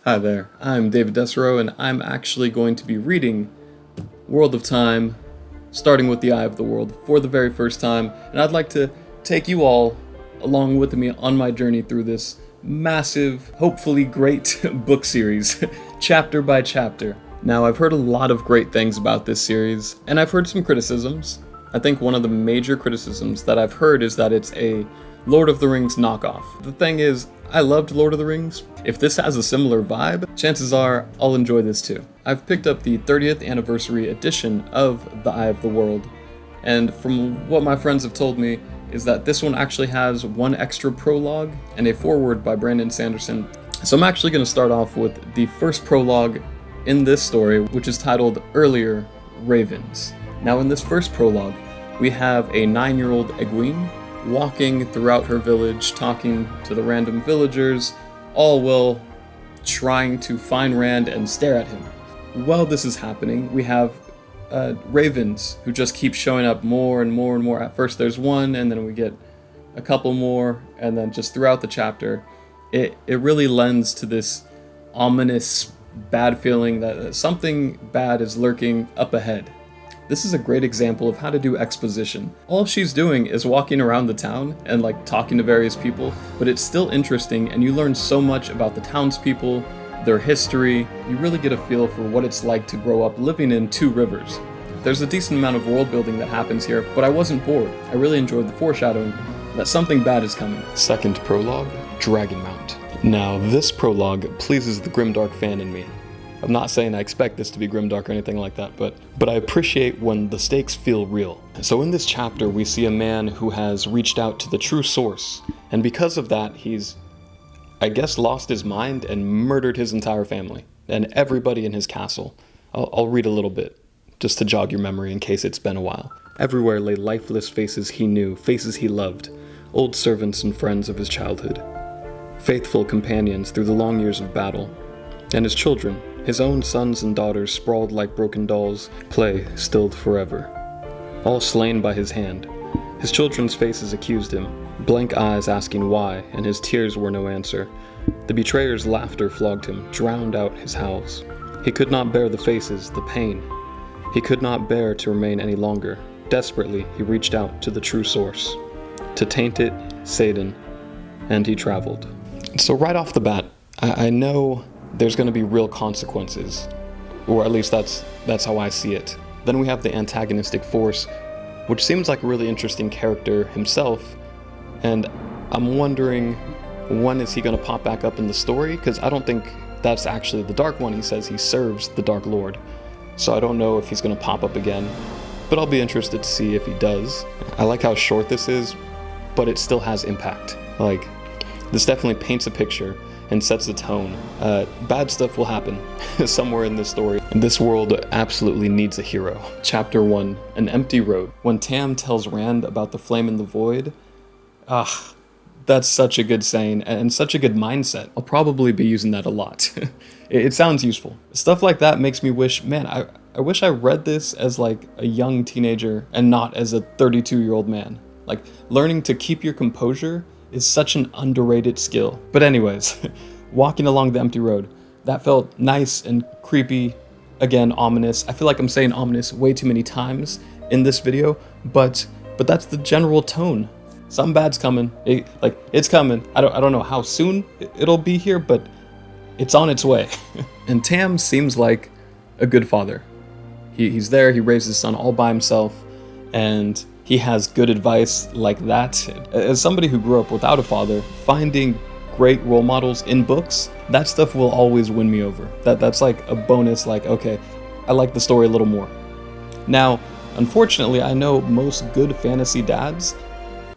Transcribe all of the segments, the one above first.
Hi there, I'm David Decero, and I'm actually going to be reading World of Time, starting with the Eye of the World, for the very first time, and I'd like to take you all along with me on my journey through this massive, hopefully great book series, chapter by chapter. Now, I've heard a lot of great things about this series, and I've heard some criticisms. I think one of the major criticisms that I've heard is that it's a Lord of the Rings knockoff. The thing is, I loved Lord of the Rings. If this has a similar vibe, chances are I'll enjoy this too. I've picked up the 30th anniversary edition of The Eye of the World, and from what my friends have told me is that this one actually has one extra prologue and a foreword by Brandon Sanderson. So I'm actually going to start off with the first prologue in this story, which is titled Earlier Ravens. Now in this first prologue, we have a 9-year-old Egwene walking throughout her village, talking to the random villagers, all while trying to find Rand and stare at him. While this is happening, we have ravens who just keep showing up more and more and more. At first there's one, and then we get a couple more, and then just throughout the chapter, it really lends to this ominous, bad feeling that something bad is lurking up ahead. This is a great example of how to do exposition. All she's doing is walking around the town and talking to various people, but it's still interesting and you learn so much about the townspeople, their history. You really get a feel for what it's like to grow up living in two rivers. There's a decent amount of world building that happens here, but I wasn't bored. I really enjoyed the foreshadowing that something bad is coming. Second prologue, Dragonmount. Now this prologue pleases the grimdark fan in me. I'm not saying I expect this to be grimdark or anything like that, but I appreciate when the stakes feel real. So in this chapter, we see a man who has reached out to the true source, and because of that, he's, I guess, lost his mind and murdered his entire family, and everybody in his castle. I'll read a little bit, just to jog your memory in case it's been a while. Everywhere lay lifeless faces he knew, faces he loved, old servants and friends of his childhood, faithful companions through the long years of battle, and his children, his own sons and daughters sprawled like broken dolls, play stilled forever. All slain by his hand. His children's faces accused him, blank eyes asking why, and his tears were no answer. The betrayer's laughter flogged him, drowned out his howls. He could not bear the faces, the pain. He could not bear to remain any longer. Desperately, he reached out to the true source. To taint it, Satan, and he traveled. So right off the bat, I know there's going to be real consequences, or at least that's how I see it. Then we have the antagonistic force, which seems like a really interesting character himself, and I'm wondering, when is he going to pop back up in the story? Because I don't think that's actually the Dark One. He says he serves the Dark Lord, so I don't know if he's going to pop up again, but I'll be interested to see if he does. I like how short this is, but it still has impact. This definitely paints a picture and sets the tone. Bad stuff will happen somewhere in this story. And this world absolutely needs a hero. Chapter 1, An Empty Road. When Tam tells Rand about the flame in the void, that's such a good saying and such a good mindset. I'll probably be using that a lot. It sounds useful. Stuff like that makes me wish, man, I wish I read this as a young teenager and not as a 32-year-old man. Learning to keep your composure is such an underrated skill. But anyways, walking along the empty road, that felt nice and creepy, again, ominous. I feel like I'm saying ominous way too many times in this video, but that's the general tone. Something bad's coming. It's coming. I don't know how soon it'll be here, but it's on its way. And Tam seems like a good father. He's there, he raised his son all by himself, and he has good advice like that. As somebody who grew up without a father, finding great role models in books, that stuff will always win me over. That's like a bonus, okay, I like the story a little more. Now, unfortunately, I know most good fantasy dads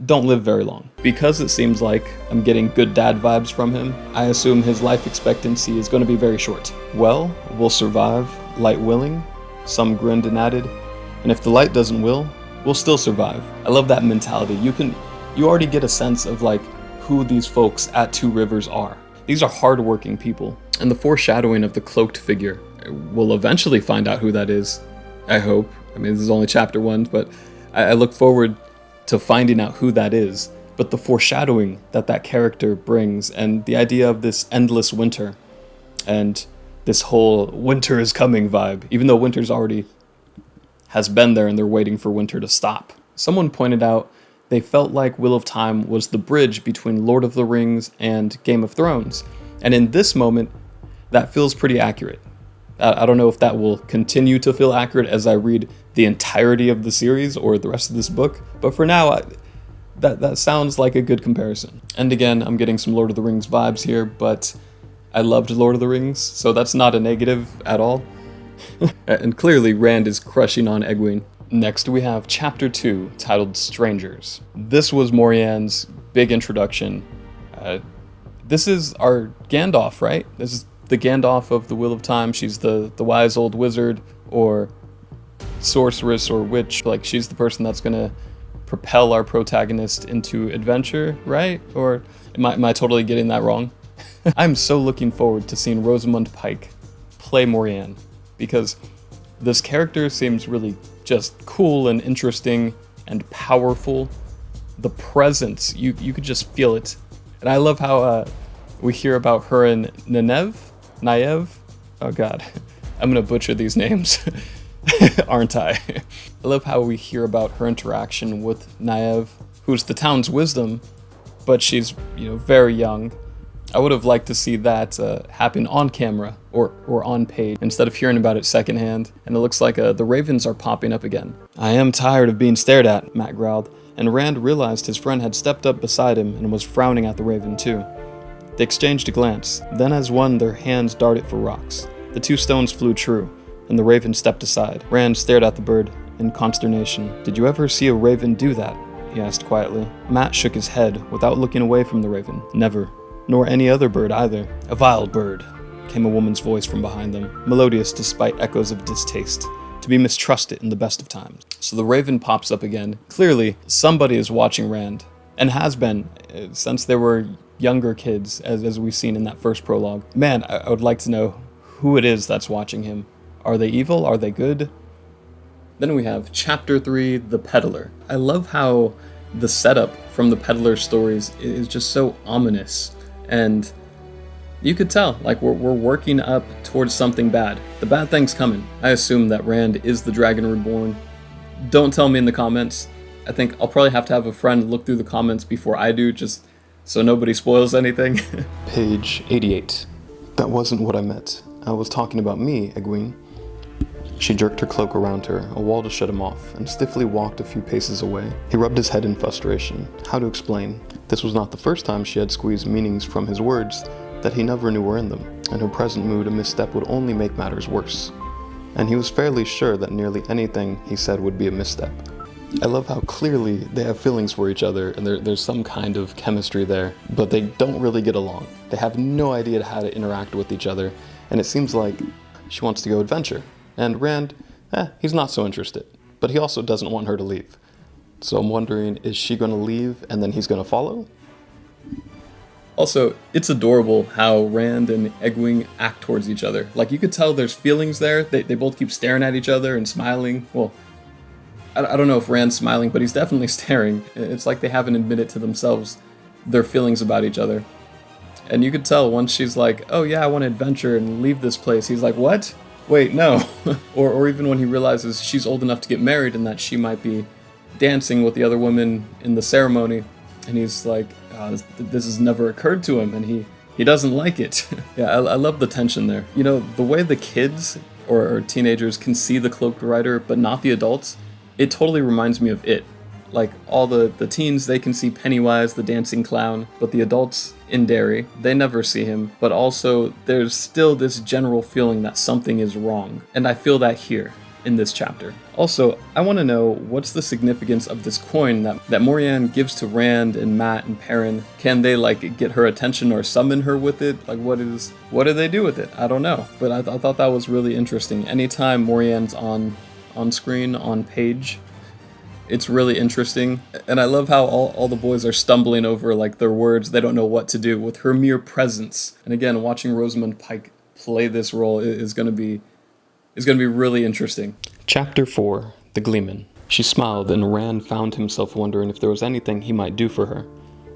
don't live very long. Because it seems like I'm getting good dad vibes from him, I assume his life expectancy is going to be very short. Well, we'll survive, light willing, some grinned and added, and if the light doesn't will, we'll still survive. I love that mentality. You already get a sense of who these folks at Two Rivers are. These are hardworking people, and the foreshadowing of the cloaked figure. We'll eventually find out who that is, I hope. I mean, this is only chapter 1, but I look forward to finding out who that is. But the foreshadowing that character brings, and the idea of this endless winter, and this whole winter is coming vibe, even though winter's already has been there and they're waiting for winter to stop. Someone pointed out they felt like Wheel of Time was the bridge between Lord of the Rings and Game of Thrones. And in this moment, that feels pretty accurate. I don't know if that will continue to feel accurate as I read the entirety of the series or the rest of this book, but for now, that sounds like a good comparison. And again, I'm getting some Lord of the Rings vibes here, but I loved Lord of the Rings, so that's not a negative at all. And clearly, Rand is crushing on Egwene. Next, we have Chapter 2, titled Strangers. This was Morian's big introduction. This is our Gandalf, right? This is the Gandalf of the Wheel of Time. She's the wise old wizard or sorceress or witch. Like, she's the person that's gonna propel our protagonist into adventure, right? Or am I totally getting that wrong? I'm so looking forward to seeing Rosamund Pike play Morian, because this character seems really just cool and interesting and powerful. The presence, you could just feel it. And I love how we hear about her and Naev? Oh god, I'm gonna butcher these names, aren't I? I love how we hear about her interaction with Naev, who's the town's wisdom, but she's, very young. I would have liked to see that happen on camera or on page instead of hearing about it secondhand. And it looks like the ravens are popping up again. I am tired of being stared at, Matt growled, and Rand realized his friend had stepped up beside him and was frowning at the raven too. They exchanged a glance. Then as one, their hands darted for rocks. The two stones flew true, and the raven stepped aside. Rand stared at the bird in consternation. Did you ever see a raven do that? He asked quietly. Matt shook his head without looking away from the raven. Never. Nor any other bird either. A vile bird, came a woman's voice from behind them, melodious despite echoes of distaste, to be mistrusted in the best of times. So the raven pops up again. Clearly, somebody is watching Rand, and has been, since they were younger kids, as we've seen in that first prologue. Man, I would like to know who it is that's watching him. Are they evil? Are they good? Then we have Chapter 3, The Peddler. I love how the setup from the Peddler stories is just so ominous. And you could tell, like, we're working up towards something bad. The bad thing's coming. I assume that Rand is the Dragon Reborn. Don't tell me in the comments. I think I'll probably have to have a friend look through the comments before I do, just so nobody spoils anything. Page 88. That wasn't what I meant. I was talking about me, Egwene. She jerked her cloak around her, a wall to shut him off, and stiffly walked a few paces away. He rubbed his head in frustration. How to explain? This was not the first time she had squeezed meanings from his words that he never knew were in them. In her present mood, a misstep would only make matters worse. And he was fairly sure that nearly anything he said would be a misstep. I love how clearly they have feelings for each other and there's some kind of chemistry there, but they don't really get along. They have no idea how to interact with each other, and it seems like she wants to go adventure. And Rand, he's not so interested, but he also doesn't want her to leave. So I'm wondering, is she going to leave and then he's going to follow? Also, it's adorable how Rand and Egwene act towards each other. Like, you could tell there's feelings there. They both keep staring at each other and smiling. Well, I don't know if Rand's smiling, but he's definitely staring. It's like they haven't admitted to themselves their feelings about each other. And you could tell once she's like, oh yeah, I want to adventure and leave this place. He's like, what? Wait, no. or even when he realizes she's old enough to get married and that she might be dancing with the other women in the ceremony. And he's like, this has never occurred to him, and he doesn't like it. Yeah, I love the tension there. You know, the way the kids or teenagers can see the cloaked rider, but not the adults, it totally reminds me of It. Like, all the teens, they can see Pennywise, the dancing clown, but the adults in Derry, they never see him. But also, there's still this general feeling that something is wrong. And I feel that here, in this chapter. Also, I want to know, what's the significance of this coin that Morian gives to Rand and Matt and Perrin? Can they, like, get her attention or summon her with it? Like, what do they do with it? I don't know. But I thought that was really interesting. Anytime Morian's on screen, on page, it's really interesting. And I love how all the boys are stumbling over, like, their words. They don't know what to do with her mere presence. And again, watching Rosamund Pike play this role is going to be really interesting. Chapter 4, The Gleeman. She smiled, and Rand found himself wondering if there was anything he might do for her.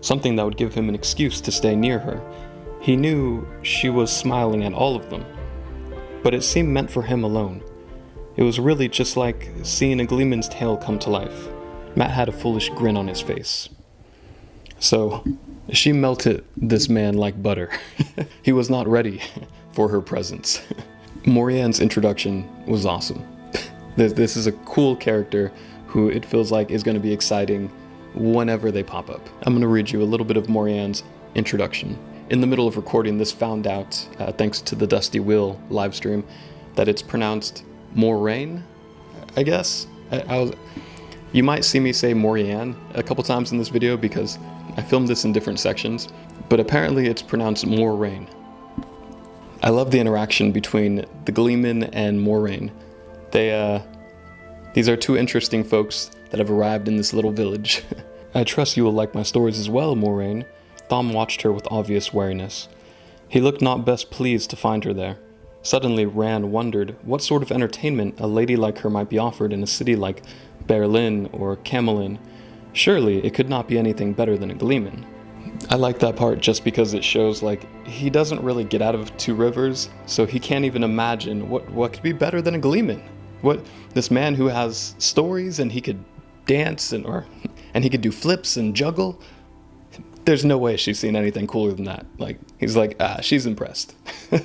Something that would give him an excuse to stay near her. He knew she was smiling at all of them, but it seemed meant for him alone. It was really just like seeing a Gleeman's tale come to life. Matt had a foolish grin on his face. So, she melted this man like butter. He was not ready for her presence. Morian's introduction was awesome. This is a cool character who it feels like is going to be exciting whenever they pop up. I'm going to read you a little bit of Morian's introduction. In the middle of recording this, found out, thanks to the Dusty Wheel livestream, that it's pronounced Moraine, I guess. You might see me say Morian a couple times in this video because I filmed this in different sections, but apparently it's pronounced Moraine. I love the interaction between the Gleeman and Moraine. These are two interesting folks that have arrived in this little village. I trust you will like my stories as well, Moraine. Thom watched her with obvious wariness. He looked not best pleased to find her there. Suddenly, Rand wondered what sort of entertainment a lady like her might be offered in a city like Berlin or Camelin. Surely, it could not be anything better than a Gleeman. I like that part just because it shows, like, he doesn't really get out of Two Rivers, so he can't even imagine what could be better than a Gleeman. This man who has stories and he could dance and he could do flips and juggle. There's no way she's seen anything cooler than that. Like, he's like, she's impressed.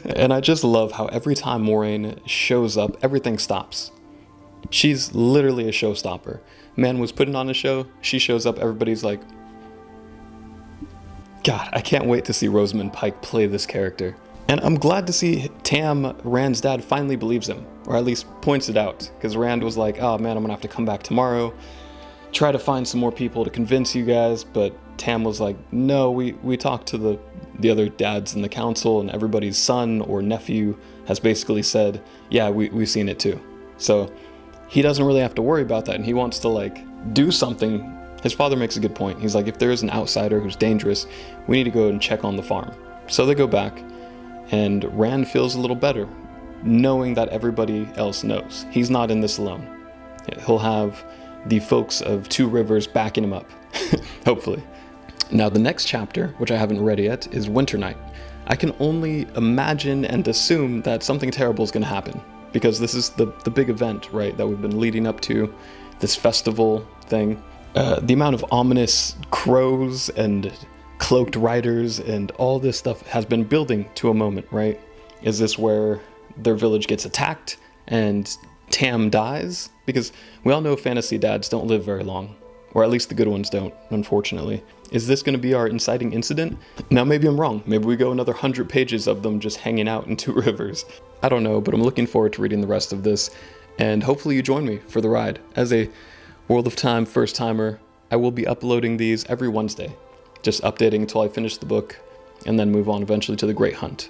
And I just love how every time Moraine shows up, everything stops. She's literally a showstopper. Man was putting on a show, she shows up, everybody's like, God, I can't wait to see Rosamund Pike play this character. And I'm glad to see Tam, Rand's dad, finally believes him, or at least points it out, because Rand was like, oh man, I'm gonna have to come back tomorrow, try to find some more people to convince you guys, but Tam was like, no, we talked to the other dads in the council, and everybody's son or nephew has basically said, yeah, we've seen it too. So he doesn't really have to worry about that, and he wants to, like, do something. His father makes a good point. He's like, if there is an outsider who's dangerous, we need to go and check on the farm. So they go back, and Rand feels a little better, knowing that everybody else knows. He's not in this alone. He'll have the folks of Two Rivers backing him up, hopefully. Now the next chapter, which I haven't read yet, is Winternight. I can only imagine and assume that something terrible is going to happen, because this is the big event, right, that we've been leading up to, this festival thing. The amount of ominous crows and cloaked riders and all this stuff has been building to a moment, right? Is this where their village gets attacked and Tam dies? Because we all know fantasy dads don't live very long, or at least the good ones don't, unfortunately. Is this going to be our inciting incident? Now maybe I'm wrong. Maybe we go another 100 pages of them just hanging out in Two Rivers. I don't know, but I'm looking forward to reading the rest of this, and hopefully you join me for the ride. As a World of Time first-timer, I will be uploading these every Wednesday, just updating until I finish the book, and then move on eventually to the Great Hunt.